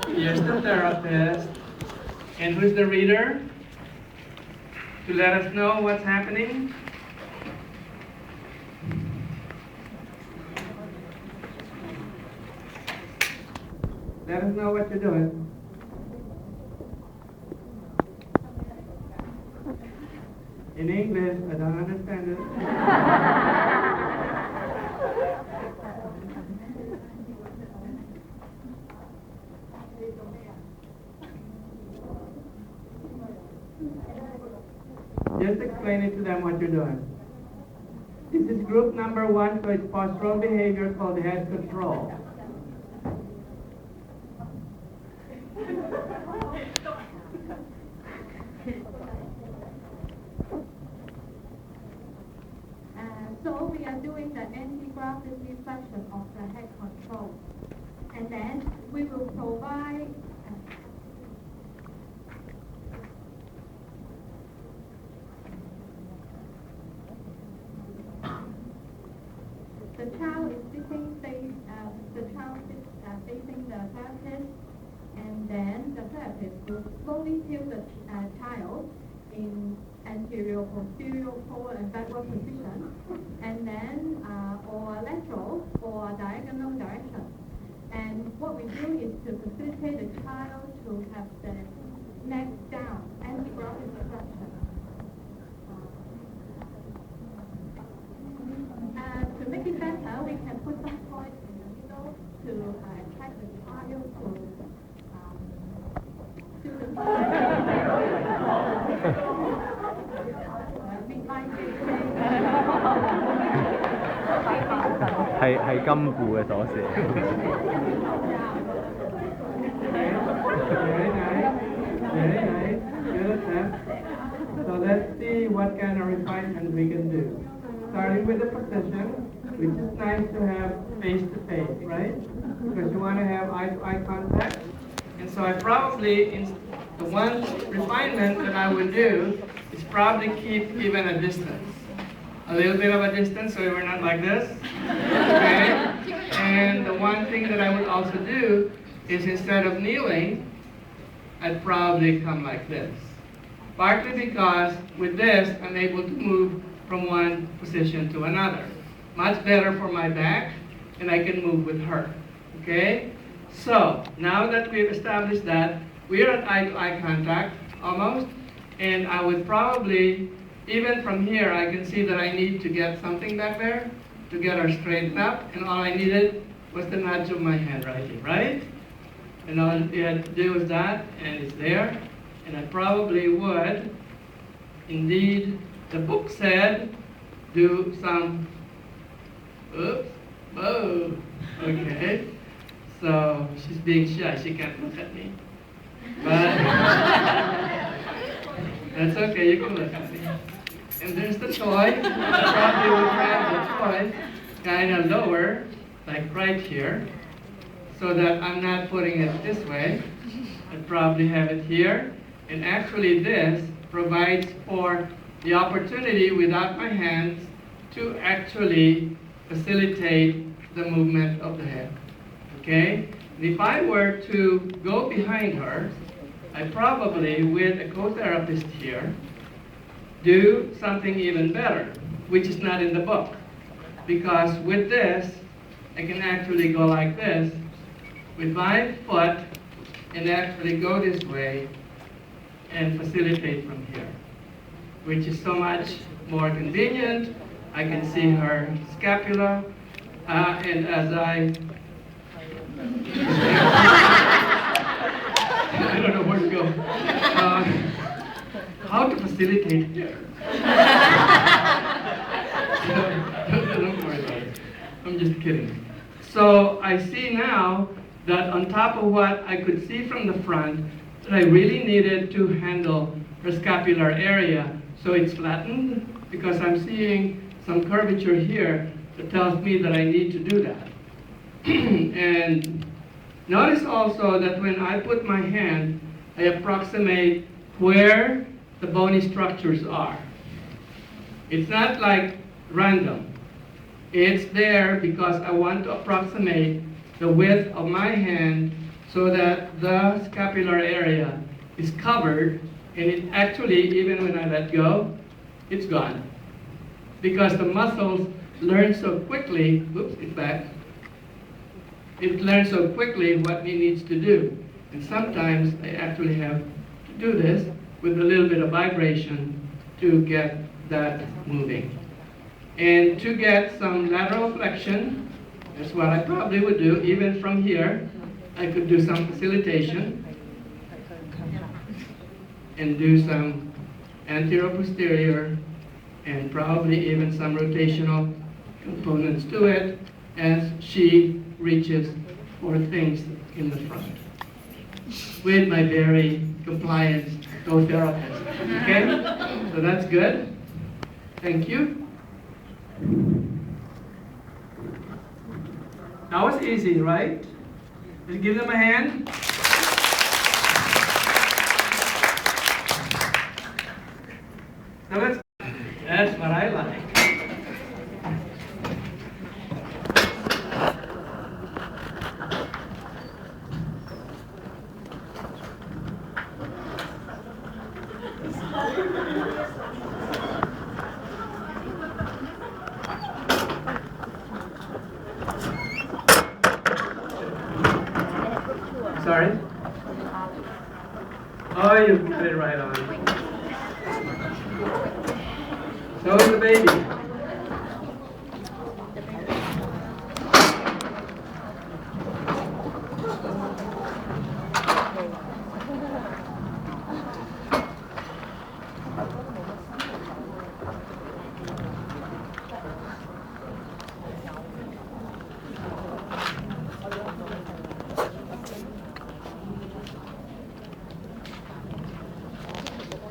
Here's the therapist. And who's the reader? To let us know what's happening? Let us know what you're doing. In English, I don't understand it. Just explain it to them what you're doing. This is group number 1, so it's postural behavior called head control. So we are doing the anti-gravity reflection of the head control. And then we will provide the child is sitting facing the therapist, and then the therapist will slowly tilt the child in anterior, posterior, forward, and backward position, and then or lateral or diagonal direction. And what we do is to facilitate the child to have the neck down, anti-gravity reflection. To make it better, we can put some points in the middle to attract the child to the係金庫嘅鎖匙。Very nice. Very nice. Good attempt. So let's see what kind of refinement we can do. Starting with the position, which is nice to have face-to-face, right? Because you want to have eye-to-eye contact. And so I probably, the one refinement that I would do is probably keep even a distance. A little bit of a distance so we're not like this, okay? And the one thing that I would also do is instead of kneeling, I'd probably come like this. Partly because with this, I'm able to move from one position to another. Much better for my back, and I can move with her, okay? So, now that we've established that, we are at eye-to-eye contact, almost, and I would probably, even from here, I can see that I need to get something back there to get her straightened up, and all I needed was the nudge of my hand right here, right? And all you had to do was that, and it's there, and I probably would, indeed, the book said, do some, oops, whoa, okay. So she's being shy, she can't look at me. But that's okay, you can look at me. And there's the toy. Probably would have the toy kind of lower, like right here, so that I'm not putting it this way. I'd probably have it here. And actually this provides for the opportunity without my hands to actually facilitate the movement of the head. Okay? And if I were to go behind her, I probably, with a co-therapist here, do something even better, which is not in the book. Because with this, I can actually go like this with my foot and actually go this way and facilitate from here, which is so much more convenient. I can see her scapula, and as I don't know where to go. How to facilitate here. Don't worry about it. I'm just kidding. So I see now that on top of what I could see from the front, that I really needed to handle her scapular area. So it's flattened because I'm seeing some curvature here that tells me that I need to do that. And notice also that when I put my hand, I approximate where the bony structures are. It's not like random. It's there because I want to approximate the width of my hand so that the scapular area is covered, and it actually, even when I let go, it's gone. Because the muscles learn so quickly, oops, it's back. It learns so quickly what it needs to do. And sometimes I actually have to do this with a little bit of vibration to get that moving. And to get some lateral flexion, that's what I probably would do. Even from here, I could do some facilitation and do some anterior-posterior and probably even some rotational components to it as she reaches for things in the front with my very compliant co-therapist. Okay? So that's good. Thank you. That was easy, right? Let's give them a hand. Now that's what I like. Sorry? Oh, you put it right on. So is the baby.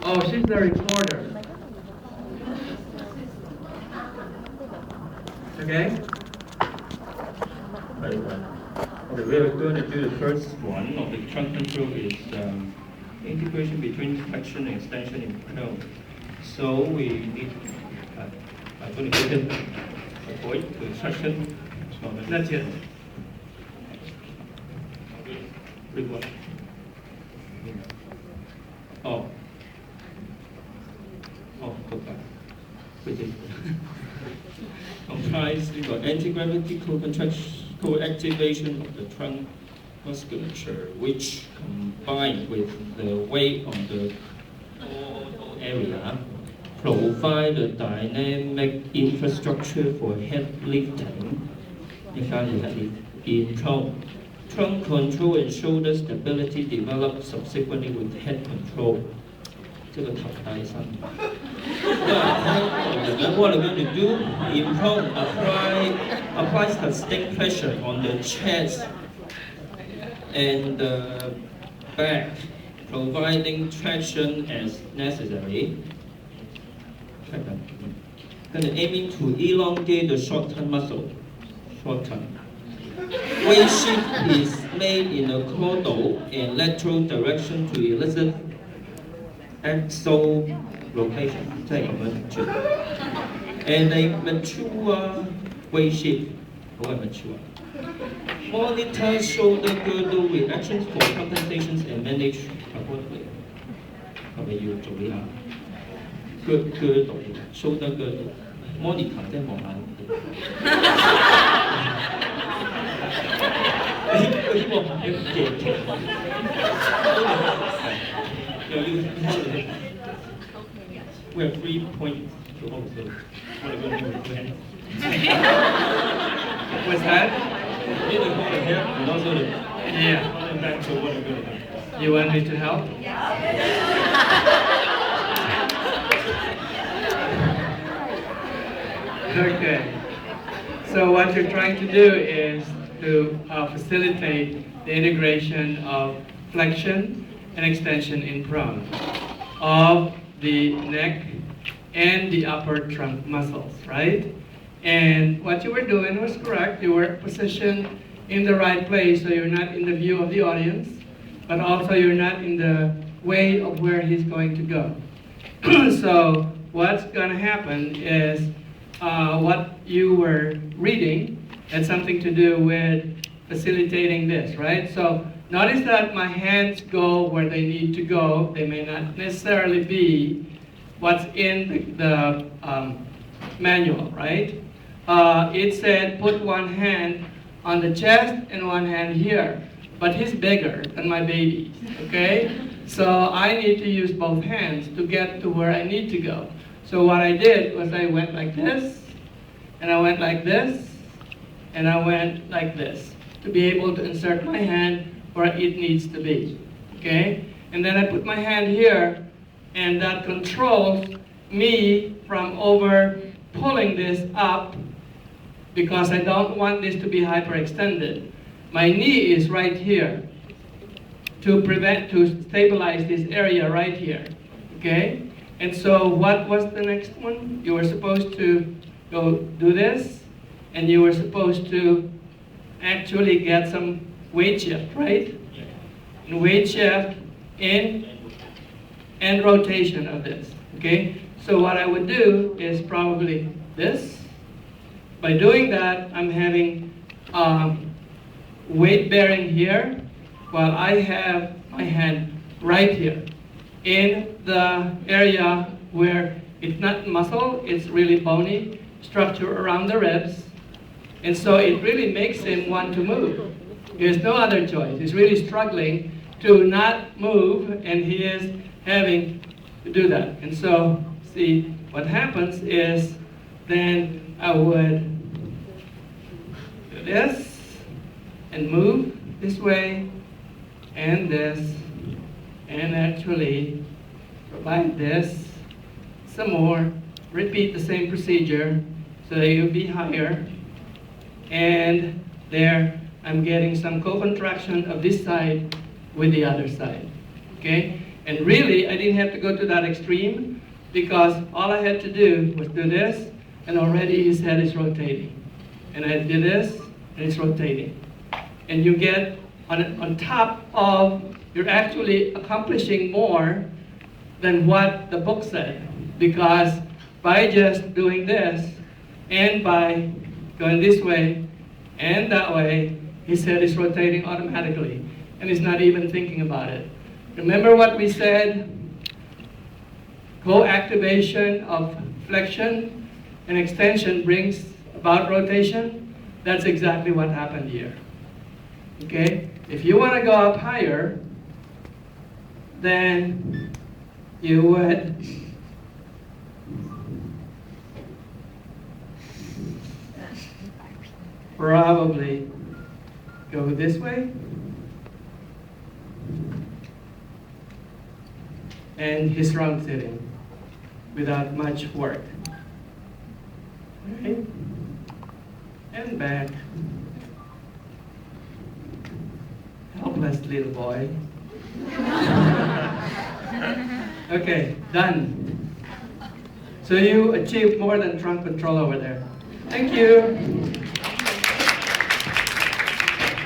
Oh, she's the reporter. Okay? Right. Okay, we are going to do the first one of the trunk control is integration between flexion and extension in prone. So we need, I'm going to give him a point to traction. That's it. Big one. Oh. Oh, go back. Comprise we got anti-gravity co-activation of the trunk musculature, which combined with the weight on the area provide a dynamic infrastructure for head lifting. In prone. Trunk control and shoulder stability develop subsequently with head control. 这个头大一上。What we're going to do, in prone, apply sustained pressure on the chest and the back, providing traction as necessary. Then aiming to elongate the short turn muscle. Short turn. Weight shift is made in a caudal and lateral direction to elicit axial rotation. And a mature weight shift. Mature. Monitor shoulder girdle reactions for compensations and manage accordingly. 係咪要做呢下？girdle shoulder girdle monitor 即係望下。嗰啲望下嘅劇。We have 3 points to also. What are we going to do with that? What's that? You need to hold it here and also the Yeah. back to what we're going to do. You want me to help? Okay. So what you're trying to do is to facilitate the integration of flexion and extension in prone of the neck and the upper trunk muscles, right? And what you were doing was correct. You were positioned in the right place, so you're not in the view of the audience, but also you're not in the way of where he's going to go. So what's going to happen is what you were reading had something to do with facilitating this, right? So Notice that my hands go where they need to go. They may not necessarily be what's in the manual, right? It said put one hand on the chest and one hand here, but he's bigger than my baby, okay? So I need to use both hands to get to where I need to go. So what I did was I went like this, and I went like this, and I went like this to be able to insert my hand where it needs to be, okay? And then I put my hand here, and that controls me from over pulling this up because I don't want this to be hyperextended. My knee is right here to stabilize this area right here, okay? And so what was the next one? You were supposed to go do this, and you were supposed to actually get some weight shift, right? And weight shift in and rotation of this, okay? So what I would do is probably this. By doing that, I'm having weight bearing here, while I have my hand right here in the area where it's not muscle, it's really bony structure around the ribs. And so it really makes him want to move. There's no other choice. He's really struggling to not move, and he is having to do that. And so, see, what happens is then I would do this and move this way and this, and actually provide this some more. Repeat the same procedure so that you'll be higher. And there, I'm getting some co-contraction of this side with the other side, okay? And really, I didn't have to go to that extreme because all I had to do was do this, and already his head is rotating. And I did this, and it's rotating. And you get on top of, you're actually accomplishing more than what the book said, because by just doing this, and by going this way and that way, his head is rotating automatically, and he's not even thinking about it. Remember what we said? Co-activation of flexion and extension brings about rotation. That's exactly what happened here. Okay? If you want to go up higher, then you would probably go this way, and he's round sitting without much work. Okay? And back. Helpless little boy. Okay, done. So you achieved more than trunk control over there. Thank you.